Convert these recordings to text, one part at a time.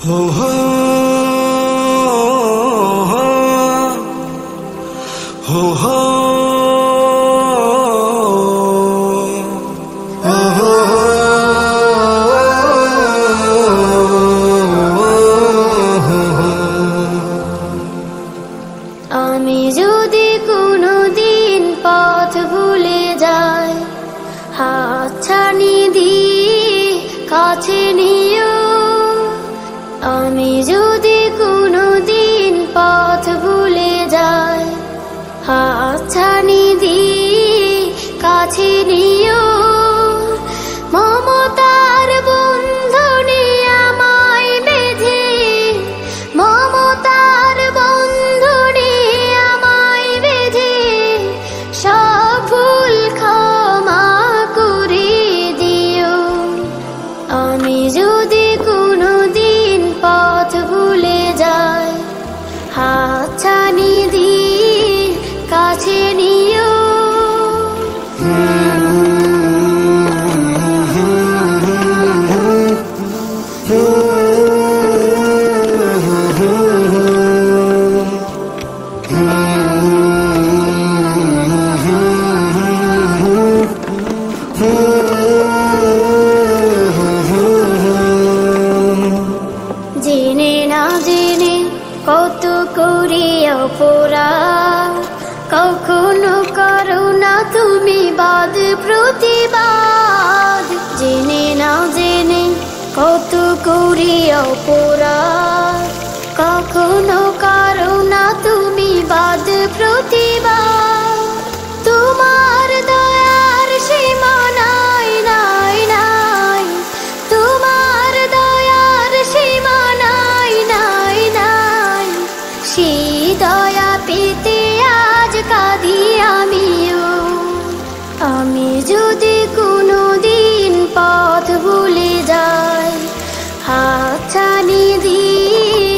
हो हो हो हो আমি যদি কোনোদিন পথ ভুলে যাই, হাতছানি দিয়ে কাছে নিও। আমি যদি কোনোদিন পথ ভুলে যাই, হাতছানি দিয়ে কাছে নিও। মমতার বন্ধনে আমায় বেঁধে, মমতার বন্ধনে আমায় বেঁধে সব ভুল ক্ষমা করে দিও। আমি যদি কোনোদিন পথ ভুলে যাই, হাতছানি দিয়ে কাছে নিও। জেনে না জেনে কত করি অপরাধ, কখনো করো না তুমি বাদ প্রতিবাদ। জেনে না জেনে কত করি অপরাধ, কখনো করো না তুমি বাদ প্রতিবাদ। তোমার দয়ার সীমা নাই নাই নাই, তোমার দয়ার সীমা নাই নাই নাই। সেই দয়া পেতে আজ কাঁদি আমিও। আমি যদি কোনোদিন পথ ভুলে যাই, হাতছানি দিয়ে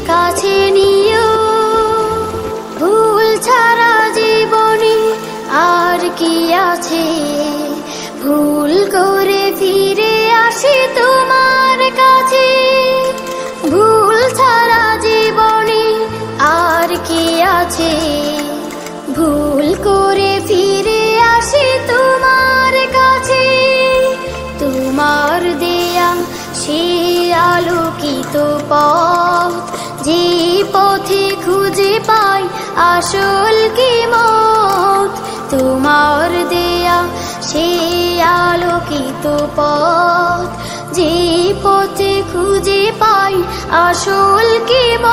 কাছে নিও। ভুল ছাড়া জীবনে আর কি আছে, ভুল করে ফিরে আসি তোমার কাছে। ভুল ছাড়া জীবনে আর কি আছে, ভুল করে ফিরে আসি তোমার কাছে। তোমার দেয়া সে আলোকিত পথ, যে পথে খুঁজে পাই আসল কি মত। তোমার দেয়া সে আলোকিত পথ, যে পথে খুঁজে পাই আসল কি মত।